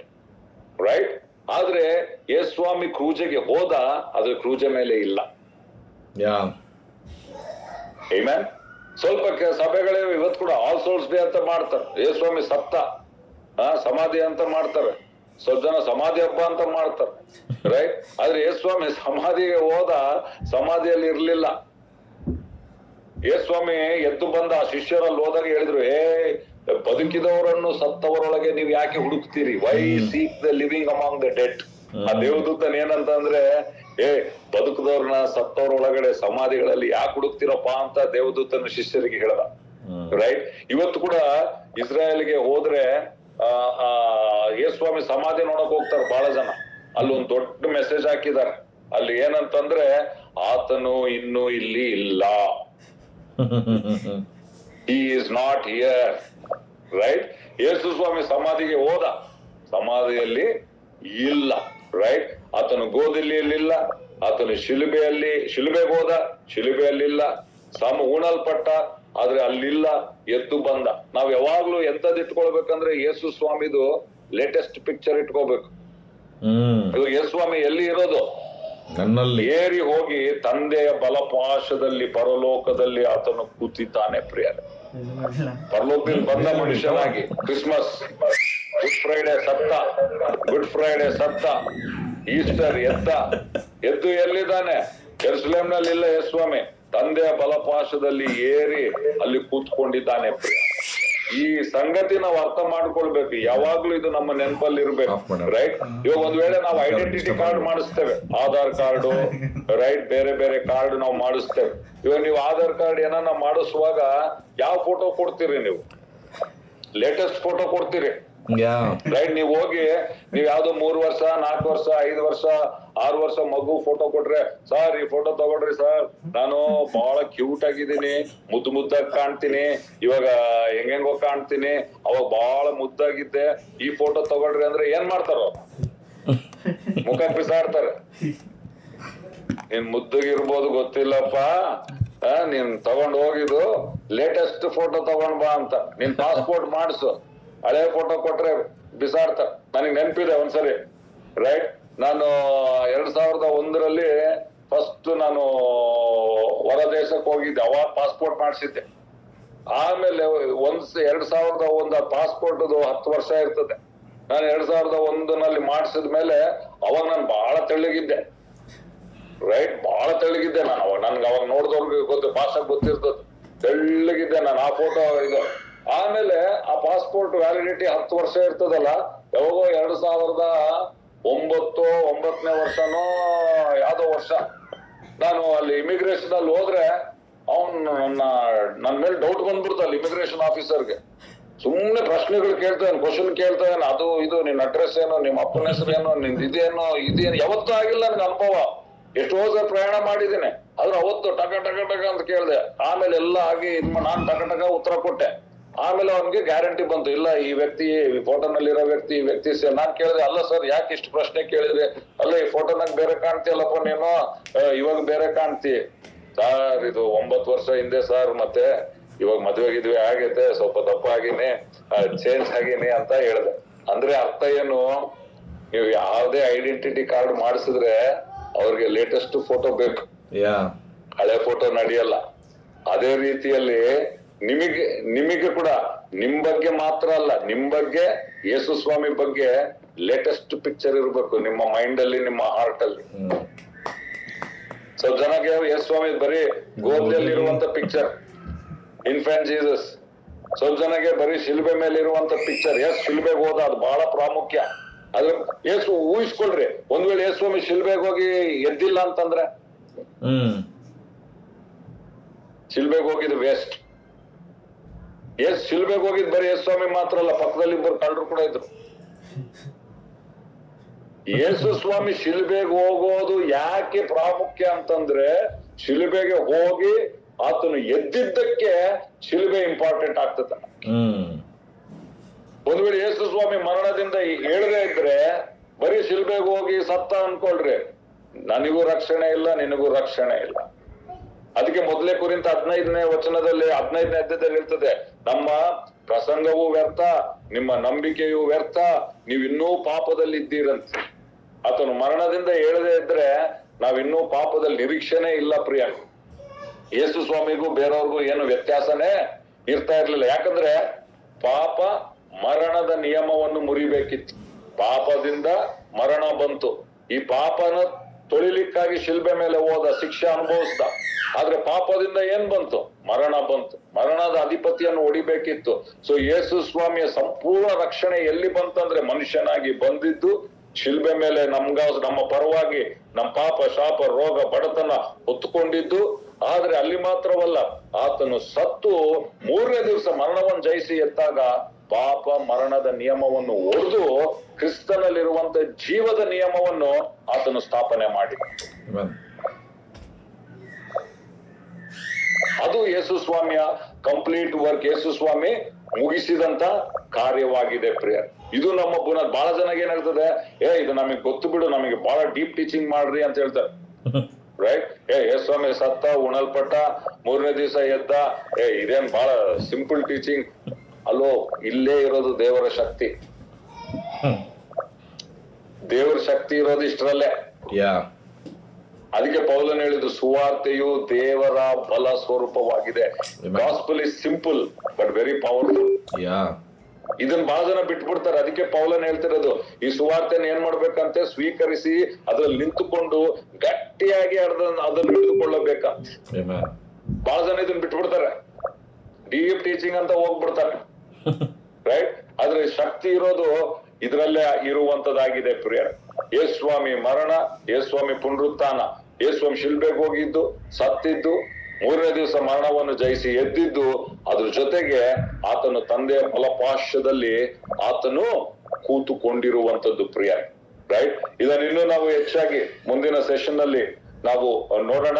ರೈಟ್, ಆದ್ರೆ ಯೇಸುಸ್ವಾಮಿ ಕ್ರೂಜೆಗೆ ಹೋದ, ಆದ್ರೆ ಕ್ರೂಜೆ ಮೇಲೆ ಇಲ್ಲ. ಆಮೆನ್. ಸ್ವಲ್ಪ ಸಭೆಗಳೇ ಇವತ್ತು ಕೂಡ ಆಲ್ ಸೋಲ್ಸ್ ಡೇ ಅಂತ ಮಾಡ್ತಾರೆ, ಯೇಸುಸ್ವಾಮಿ ಸತ್ತ ಸಮಾಧಿ ಅಂತ ಮಾಡ್ತಾರೆ. ಸ್ವಲ್ಪ ಜನ ಸಮಾಧಿ ಹಬ್ಬ ಅಂತ ಮಾಡ್ತಾರೆ. ರೈಟ್, ಆದ್ರೆ ಯೇಸುಸ್ವಾಮಿ ಸಮಾಧಿಗೆ ಹೋದ, ಸಮಾಧಿಯಲ್ಲಿ ಇರ್ಲಿಲ್ಲ. ಯೇಸುಸ್ವಾಮಿ ಎದ್ದು ಬಂದ, ಶಿಷ್ಯರಲ್ಲಿ ಹೋದಾಗ ಹೇಳಿದ್ರು, ಬದುಕಿದವರನ್ನು ಸತ್ತವರೊಳಗೆ ನೀವು ಯಾಕೆ ಹುಡುಕ್ತೀರಿ? Why seek the living among the dead. ಆ ದೇವದೂತನ್ ಏನಂತ ಅಂದ್ರೆ, ಬದುಕಿದವ್ರನ್ನ ಸತ್ತವರೊಳಗಡೆ ಸಮಾಧಿಗಳಲ್ಲಿ ಯಾಕೆ ಹುಡುಕ್ತಿರಪ್ಪ ಅಂತ ದೇವದೂತನ ಶಿಷ್ಯರಿಗೆ ಹೇಳ್ದ. ರೈಟ್, ಇವತ್ತು ಕೂಡ ಇಸ್ರಾಯೇಲ್ಗೆ ಹೋದ್ರೆ ಯೇಸುಸ್ವಾಮಿ ಸಮಾಧಿ ನೋಡಕ್ ಹೋಗ್ತಾರೆ ಬಹಳ ಜನ. ಅಲ್ಲಿ ಒಂದು ದೊಡ್ಡ ಮೆಸೇಜ್ ಹಾಕಿದ್ದಾರೆ. ಅಲ್ಲಿ ಏನಂತಂದ್ರೆ, ಆತನು ಇನ್ನು ಇಲ್ಲಿ ಇಲ್ಲ, he is not here. Right, ಯೇಸುಸ್ವಾಮಿ ಸಮಾಧಿಗೆ ಹೋದ, ಸಮಾಧಿಯಲ್ಲಿ ಇಲ್ಲ. ರೈಟ್, ಆತನು ಗೋದಲಿಯಲ್ಲಿಲ್ಲ, ಆತನು ಶಿಲುಬೆಗೆ ಹೋದ, ಶಿಲುಬೆಯಲ್ಲಿಲ್ಲ. ಉಣಲ್ಪಟ್ಟ, ಆದ್ರೆ ಅಲ್ಲಿಲ್ಲ, ಎದ್ದು ಬಂದ. ನಾವ್ ಯಾವಾಗ್ಲೂ ಎಂತದ್ ಇಟ್ಕೊಳ್ಬೇಕಂದ್ರೆ ಯೇಸುಸ್ವಾಮಿದು ಲೇಟೆಸ್ಟ್ ಪಿಕ್ಚರ್ ಇಟ್ಕೋಬೇಕು. ಇವಾಗ ಯೇಸುಸ್ವಾಮಿ ಎಲ್ಲಿ ಇರೋದು? ನನ್ನಲ್ಲಿ ಏರಿ ಹೋಗಿ ತಂದೆಯ ಬಲಪಾಶದಲ್ಲಿ ಪರಲೋಕದಲ್ಲಿ ಆತನು ಕೂತಿದ್ದಾನೆ. ಪ್ರಿಯರೇ, ಪರಲೋಕದಲ್ಲಿ ಬಂದ ಮನುಷ್ಯನಾಗಿ ಕ್ರಿಸ್ಮಸ್, ಗುಡ್ ಫ್ರೈಡೆ ಸತ್ತ, ಈಸ್ಟರ್ ಎದ್ದು ಎಲ್ಲಿದ್ದಾನೆ? ಯೆರೂಸಲೇಮ್ನಲ್ಲಿ ಇಲ್ಲ ಯೇಸುಸ್ವಾಮಿ, ತಂದೆಯ ಬಲಪಾಶದಲ್ಲಿ ಏರಿ ಅಲ್ಲಿ ಕೂತ್ಕೊಂಡಿದ್ದಾನೆ. ಪ್ರಿಯ, ಈ ಸಂಗತಿ ನಾವು ಅರ್ಥ ಮಾಡ್ಕೊಳ್ಬೇಕು. ಯಾವಾಗ್ಲೂ ಇದು ನಮ್ಮ ನೆನಪಲ್ಲಿ ಇರ್ಬೇಕು. ರೈಟ್, ಇವಾಗ ಒಂದ್ ವೇಳೆ ನಾವು ಐಡೆಂಟಿಟಿ ಕಾರ್ಡ್ ಮಾಡಿಸ್ತೇವೆ, ಆಧಾರ್ ಕಾರ್ಡು, ರೈಟ್, ಬೇರೆ ಬೇರೆ ಕಾರ್ಡ್ ನಾವು ಮಾಡಿಸ್ತೇವೆ. ಇವಾಗ ನೀವು ಆಧಾರ್ ಕಾರ್ಡ್ ಏನಾನ ಮಾಡಿಸುವಾಗ ಯಾವ ಫೋಟೋ ಕೊಡ್ತೀರಿ? ನೀವು ಲೇಟೆಸ್ಟ್ ಫೋಟೋ ಕೊಡ್ತೀರಿ. ರೈಟ್, ನೀವ್ ಹೋಗಿ ನೀವ್ ಯಾವ್ದೋ 3 ವರ್ಷ 4 ವರ್ಷ 5 ವರ್ಷ 6 ವರ್ಷ ಮಗು ಫೋಟೋ ಕೊಟ್ರೆ, ಸರ್ ಈ ಫೋಟೋ ತಗೊಳ್ರಿ ಸರ್, ನಾನು ಬಹಳ ಕ್ಯೂಟ್ ಆಗಿದ್ದೀನಿ, ಮುದ್ದಾಗಿ ಕಾಣ್ತೀನಿ, ಇವಾಗ ಹೆಂಗೋ ಕಾಣ್ತೀನಿ, ಅವಾಗ ಬಹಳ ಮುದ್ದಾಗಿದ್ದೆ, ಈ ಫೋಟೋ ತಗೊಳ್ರಿ ಅಂದ್ರೆ ಏನ್ ಮಾಡ್ತಾರ? ಮುಖ ಬಿಸಾಡ್ತಾರೆ. ನೀನ್ ಮುದ್ದಾಗಿರ್ಬೋದು ಗೊತ್ತಿಲ್ಲಪ್ಪ, ನೀನ್ ತಗೊಂಡ್ ಹೋಗಿದ್ದು ಲೇಟೆಸ್ಟ್ ಫೋಟೋ ತಗೊಂಡ್ ಬಾ ಅಂತ. ನೀನ್ ಪಾಸ್ಪೋರ್ಟ್ ಮಾಡಿಸು, ಹಳೆ ಫೋಟೋ ಕೊಟ್ರೆ ಬಿಸಾಡ್ತ. ನನಗೆ ನೆನಪಿದೆ ಒಂದ್ಸರಿ, ರೈಟ್, ನಾನು 2001ರಲ್ಲಿ ಫಸ್ಟ್ ನಾನು ಹೊರ ದೇಶಕ್ಕೆ ಹೋಗಿದ್ದೆ, ಅವಾಗ ಪಾಸ್ಪೋರ್ಟ್ ಮಾಡಿಸಿದ್ದೆ. ಆಮೇಲೆ 2001 ಪಾಸ್ಪೋರ್ಟ್ 10 ವರ್ಷ ಇರ್ತದೆ. ನಾನು 2001ನಲ್ಲಿ ಮಾಡಿಸಿದ ಮೇಲೆ ಅವಾಗ ನಾನು ಬಹಳ ತೆಳ್ಳಗಿದ್ದೆ. ರೈಟ್, ಬಹಳ ತೆಳ್ಳಗಿದ್ದೆ ನಾನು. ನನ್ಗೆ ಅವಾಗ ನೋಡಿದವ್ರಿಗೆ ಭಾಷೆ ಗೊತ್ತಿರ್ತದೆ, ತೆಳ್ಳಗಿದ್ದೆ ನಾನು. ಆ ಫೋಟೋ ಇದು. ಆಮೇಲೆ ಆ ಪಾಸ್ಪೋರ್ಟ್ ವ್ಯಾಲಿಡಿಟಿ 10 ವರ್ಷ ಇರ್ತದಲ್ಲ, ಯಾವಾಗೋ 2009ನೇ ವರ್ಷನೋ ಯಾವ್ದೋ ವರ್ಷ ನಾನು ಅಲ್ಲಿ ಇಮಿಗ್ರೇಷನ್ ಅಲ್ಲಿ ಹೋದ್ರೆ, ನನ್ ಮೇಲೆ ಡೌಟ್ ಬಂದ್ಬಿಡ್ತಲ್ಲ ಇಮಿಗ್ರೇಷನ್ ಆಫೀಸರ್ಗೆ. ಸುಮ್ನೆ ಪ್ರಶ್ನೆಗಳು ಕ್ವಶನ್ ಕೇಳ್ತಾನೆ, ಅದು ಇದು, ನಿನ್ ಅಡ್ರೆಸ್ ಏನು, ನಿಮ್ಮ ಅಪ್ಪನ ಹೆಸರು ಏನು, ನಿಂದ ಇದೇನು ಯಾವತ್ತೂ ಆಗಿಲ್ಲ ನನ್ಗೆ ಅನುಭವ. ಎಷ್ಟೋ ಸಲ ಪ್ರಯಾಣ ಮಾಡಿದ್ದೇನೆ, ಆದ್ರೆ ಅವತ್ತು ಟಕ ಅಂತ ಕೇಳ್ದೆ. ಆಮೇಲೆ ಎಲ್ಲ ಆಗಿ ನಾನ್ ಟಕ ಉತ್ತರ ಕೊಟ್ಟೆ. ಆಮೇಲೆ ಅವನ್ಗೆ ಗ್ಯಾರಂಟಿ ಬಂತು, ಇಲ್ಲ ಈ ವ್ಯಕ್ತಿ, ಫೋಟೋನಲ್ಲಿರೋ ವ್ಯಕ್ತಿ ಈ ವ್ಯಕ್ತಿ. ನಾನ್ ಕೇಳಿದೆ, ಅಲ್ಲ ಸರ್ ಯಾಕೆ ಇಷ್ಟು ಪ್ರಶ್ನೆ ಕೇಳಿದ್ರೆ? ಅಲ್ಲ ಈ ಫೋಟೋನಾಗ ಬೇರೆ ಕಾಣ್ತೀಯಲ್ಲಪ್ಪ ನೀನು, ಇವಾಗ ಬೇರೆ ಕಾಣ್ತಿ. ಸರ್ ಇದು 9 ವರ್ಷ ಹಿಂದೆ ಸರ್, ಮತ್ತೆ ಇವಾಗ ಮದ್ವೆ ಆಗೈತೆ, ಸ್ವಲ್ಪ ದಪ್ಪ ಆಗಿನಿ, ಚೇಂಜ್ ಆಗಿನಿ ಅಂತ ಹೇಳ್ದೆ. ಅಂದ್ರೆ ಅರ್ಥ ಏನು, ನೀವು ಯಾವುದೇ ಐಡೆಂಟಿಟಿ ಕಾರ್ಡ್ ಮಾಡಿಸಿದ್ರೆ ಅವ್ರಿಗೆ ಲೇಟೆಸ್ಟ್ ಫೋಟೋ ಬೇಕು, ಹಳೆ ಫೋಟೋ ನಡೆಯಲ್ಲ. ಅದೇ ರೀತಿಯಲ್ಲಿ ನಿಮಗೆ ಕೂಡ ನಿಮ್ ಬಗ್ಗೆ ಮಾತ್ರ ಅಲ್ಲ, ನಿಮ್ ಬಗ್ಗೆ ಯೇಸು ಸ್ವಾಮಿ ಬಗ್ಗೆ ಲೇಟೆಸ್ಟ್ ಪಿಕ್ಚರ್ ಇರ್ಬೇಕು ನಿಮ್ಮ ಮೈಂಡ್ ಅಲ್ಲಿ, ನಿಮ್ಮ ಹಾರ್ಟ್ ಅಲ್ಲಿ. ಸ್ವಲ್ಪ ಜನಕ್ಕೆ ಯೇಸು ಸ್ವಾಮಿ ಬರೀ ಗೋಧಿಯಲ್ಲಿ ಇರುವಂತ ಪಿಕ್ಚರ್, ಇನ್ಫ್ಯಾಂಟ್ ಜೀಸಸ್. ಸ್ವಲ್ಪ ಜನಕ್ಕೆ ಬರೀ ಶಿಲ್ಬೆ ಮೇಲೆ ಇರುವಂತ ಪಿಕ್ಚರ್. ಶಿಲ್ಬೆಗೆ ಹೋದ ಅದು ಬಹಳ ಪ್ರಾಮುಖ್ಯ. ಅದ್ರ ಯೇಸು ಊಹಿಸ್ಕೊಳ್ರಿ, ಒಂದ್ ವೇಳೆ ಯೇಸು ಸ್ವಾಮಿ ಶಿಲ್ಬೆಗೆ ಹೋಗಿ ಎದ್ದಿಲ್ಲ ಅಂತಂದ್ರೆ ಶಿಲ್ಬೆಗೆ ಹೋಗಿದ್ ವೇಸ್ಟ್. ಶಿಲ್ಬೆಗೆ ಹೋಗಿದ್ ಬರೀ ಯೇಸು ಸ್ವಾಮಿ ಮಾತ್ರ ಅಲ್ಲ, ಪಕ್ಕದಲ್ಲಿ ಇಬ್ಬರು ಕಳ್ಳರು ಕೂಡ ಇದ್ರು. ಯೇಸು ಸ್ವಾಮಿ ಶಿಲ್ಬೆಗೆ ಹೋಗೋದು ಯಾಕೆ ಪ್ರಾಮುಖ್ಯ ಅಂತಂದ್ರೆ, ಶಿಲ್ಬೆಗೆ ಹೋಗಿ ಆತನು ಎದ್ದಿದ್ದಕ್ಕೆ ಶಿಲ್ಬೆ ಇಂಪಾರ್ಟೆಂಟ್ ಆಗ್ತದ. ಒಂದ್ ವೇಳೆ ಯೇಸು ಸ್ವಾಮಿ ಮರಣದಿಂದ ಹೇಳದೇ ಇದ್ರೆ ಬರೀ ಶಿಲ್ಬೆಗೆ ಹೋಗಿ ಸತ್ತ ಅನ್ಕೊಳ್ರಿ, ನನಗೂ ರಕ್ಷಣೆ ಇಲ್ಲ, ನಿನಗೂ ರಕ್ಷಣೆ ಇಲ್ಲ. ಅದಕ್ಕೆ ಮೊದಲೇ ಕುರಿತ 15ನೇ ವಚನದಲ್ಲಿ 15ನೇ ಅಧ್ಯಾಯದಲ್ಲಿ ಇರ್ತದೆ, ನಮ್ಮ ಪ್ರಸಂಗವೂ ವ್ಯರ್ಥ, ನಿಮ್ಮ ನಂಬಿಕೆಯೂ ವ್ಯರ್ಥ, ನೀವಿನ್ನೂ ಪಾಪದಲ್ಲಿ ಇದ್ದೀರಂತೆ. ಆತನು ಮರಣದಿಂದ ಹೇಳದೇ ಇದ್ರೆ ನಾವಿನ್ನೂ ಪಾಪದಲ್ಲಿ ನಿರೀಕ್ಷೆನೇ ಇಲ್ಲ ಪ್ರಿಯ. ಯೇಸು ಸ್ವಾಮಿಗೂ ಬೇರೆಯವ್ರಿಗೂ ಏನು ವ್ಯತ್ಯಾಸನೇ ಇರ್ತಾ ಇರ್ಲಿಲ್ಲ. ಯಾಕಂದ್ರೆ ಪಾಪ ಮರಣದ ನಿಯಮವನ್ನು ಮುರಿಬೇಕಿತ್ತು. ಪಾಪದಿಂದ ಮರಣ ಬಂತು. ಈ ಪಾಪನ ತೊಳಿಲಿಕ್ಕಾಗಿ ಶಿಲ್ಬೆ ಮೇಲೆ ಹೋದ, ಶಿಕ್ಷೆ ಅನುಭವಿಸ್ದ. ಆದ್ರೆ ಪಾಪದಿಂದ ಏನ್ ಬಂತು? ಮರಣ ಬಂತು. ಮರಣದ ಅಧಿಪತಿಯನ್ನು ಹೊಡಿಬೇಕಿತ್ತು. ಸೊ ಯೇಸು ಸ್ವಾಮಿಯ ಸಂಪೂರ್ಣ ರಕ್ಷಣೆ ಎಲ್ಲಿ ಬಂತಂದ್ರೆ ಮನುಷ್ಯನಾಗಿ ಬಂದಿದ್ದು ಶಿಲ್ಬೆ ಮೇಲೆ ನಮ್ಮ ಪರವಾಗಿ ನಮ್ಮ ಪಾಪ, ಶಾಪ, ರೋಗ, ಬಡತನ ಹೊತ್ತುಕೊಂಡಿದ್ದು. ಆದ್ರೆ ಅಲ್ಲಿ ಮಾತ್ರವಲ್ಲ, ಆತನು ಸತ್ತು 3ನೇ ದಿವಸ ಮರಣವನ್ನು ಜಯಿಸಿ ಎದ್ದಾಗ ಪಾಪ ಮರಣದ ನಿಯಮವನ್ನು ಒಡೆದು ಕ್ರಿಸ್ತನಲ್ಲಿರುವಂತ ಜೀವದ ನಿಯಮವನ್ನು ಆತನು ಸ್ಥಾಪನೆ ಮಾಡಿದ. ಅದು ಯೇಸು ಸ್ವಾಮಿಯ ಕಂಪ್ಲೀಟ್ ವರ್ಕ್. ಯೇಸು ಸ್ವಾಮಿ ಮುಗಿಸಿದಂತ ಕಾರ್ಯವಾಗಿದೆ ಪ್ರಿಯ. ಇದು ನಮ್ಮ ಬಹಳ ಜನಗೆ ಏನಾಗ್ತದೆ, ಇದು ನಮಗ್ ಗೊತ್ತು ಬಿಡು, ನಮಗೆ ಬಹಳ ಡೀಪ್ ಟೀಚಿಂಗ್ ಮಾಡ್ರಿ ಅಂತ ಹೇಳ್ತಾರೆ. ರೈಟ್? ಯೇಸು ಸ್ವಾಮಿ ಸತ್ತ, ಉಣಲ್ಪಟ್ಟ, 3ನೇ ದಿವಸ ಎದ್ದ, ಇದೇನ್ ಬಹಳ ಸಿಂಪಲ್ ಟೀಚಿಂಗ್. ಅಲ್ಲೋ, ಇಲ್ಲೇ ಇರೋದು ದೇವರ ಶಕ್ತಿ. ದೇವರ ಶಕ್ತಿ ಇರೋದು ಇಷ್ಟರಲ್ಲೇ. ಅದಕ್ಕೆ ಪೌಲನ್ ಹೇಳಿದ್ದು, ಸುವಾರ್ತೆಯು ದೇವರ ಬಲ ಸ್ವರೂಪವಾಗಿದೆ. Gospel is simple but very powerful. ಇದನ್ನ ಬಹಳ ಜನ ಬಿಟ್ಬಿಡ್ತಾರೆ. ಅದಕ್ಕೆ ಪೌಲನ್ ಹೇಳ್ತಿರೋದು, ಈ ಸುವಾರ್ತೆನ ಏನ್ ಮಾಡ್ಬೇಕಂತೆ, ಸ್ವೀಕರಿಸಿ ಅದ್ರಲ್ಲಿ ನಿಂತುಕೊಂಡು ಗಟ್ಟಿಯಾಗಿ ಅದನ್ನು ಹಿಡಿದುಕೊಳ್ಳಬೇಕಂತ. ಬಹಳ ಜನ ಇದನ್ನ ಬಿಟ್ಬಿಡ್ತಾರೆ, ಡೀಪ್ ಟೀಚಿಂಗ್ ಅಂತ ಹೋಗ್ಬಿಡ್ತಾರೆ. ರೈಟ್? ಆದ್ರೆ ಶಕ್ತಿ ಇರೋದು ಇದ್ರಲ್ಲೇ ಇರುವಂತದ್ದಾಗಿದೆ ಪ್ರಿಯ. ಯೇಸು ಸ್ವಾಮಿ ಮರಣ, ಯೇಸು ಸ್ವಾಮಿ ಪುನರುತ್ಥಾನ, ಯೇಸು ಸ್ವಾಮಿ ಶಿಲ್ಬೆಗೆ ಹೋಗಿದ್ದು, ಸತ್ತಿದ್ದು, 3ನೇ ದಿವಸ ಮರಣವನ್ನು ಜಯಿಸಿ ಎದ್ದಿದ್ದು, ಅದ್ರ ಜೊತೆಗೆ ಆತನು ತಂದೆಯ ಬಲಪಾರ್ಶ್ವದಲ್ಲಿ ಆತನು ಕೂತುಕೊಂಡಿರುವಂತದ್ದು ಪ್ರಿಯ. ರೈಟ್? ಇದನ್ನು ನಾವು ಹೆಚ್ಚಾಗಿ ಮುಂದಿನ ಸೆಷನ್ ಅಲ್ಲಿ ನಾವು ನೋಡೋಣ.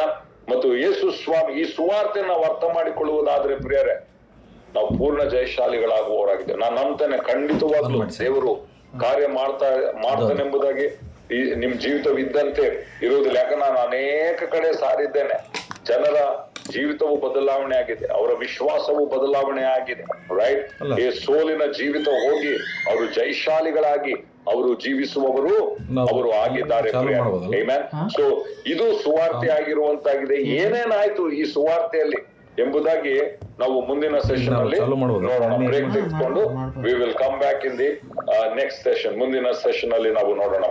ಮತ್ತು ಯೇಸು ಸ್ವಾಮಿ ಈ ಸುವಾರ್ತೆ ನಾವು ಅರ್ಥ ಮಾಡಿಕೊಳ್ಳುವುದಾದ್ರೆ ಪ್ರಿಯರೇ, ನಾವು ಪೂರ್ಣ ಜಯಶಾಲಿಗಳಾಗುವವರಾಗಿದ್ದೇವೆ. ನಾನು ನಂಬ್ತೇನೆ, ಖಂಡಿತವಾಗ್ಲೂ ದೇವರು ಕಾರ್ಯ ಮಾಡ್ತಾನೆಂಬುದಾಗಿ. ನಿಮ್ ಜೀವಿತವಿದ್ದಂತೆ ಇರುವುದಿಲ್ಲ. ಯಾಕಂದ್ರೆ ನಾನು ಅನೇಕ ಕಡೆ ಸಾರಿದ್ದೇನೆ, ಜನರ ಜೀವಿತವು ಬದಲಾವಣೆ ಆಗಿದೆ, ಅವರ ವಿಶ್ವಾಸವು ಬದಲಾವಣೆ ಆಗಿದೆ. ರೈಟ್? ಈ ಸೋಲಿನ ಜೀವಿತ ಹೋಗಿ ಅವರು ಜಯಶಾಲಿಗಳಾಗಿ ಅವರು ಜೀವಿಸುವವರು ಅವರು ಆಗಿದ್ದಾರೆ. ಸೊ ಇದು ಸುವಾರ್ತೆ ಆಗಿರುವಂತಾಗಿದೆ. ಏನೇನಾಯ್ತು ಈ ಸುವಾರ್ತೆಯಲ್ಲಿ ಎಂಬುದಾಗಿ ನಾವು ಮುಂದಿನ ಸೆಷನ್ ಅಲ್ಲಿ ನೋಡೋಣ. ಬ್ರೇಕ್ ತೆಗೆದುಕೊಂಡು we will come back in the next session. ಮುಂದಿನ ಸೆಷನ್ ಅಲ್ಲಿ ನಾವು ನೋಡೋಣ.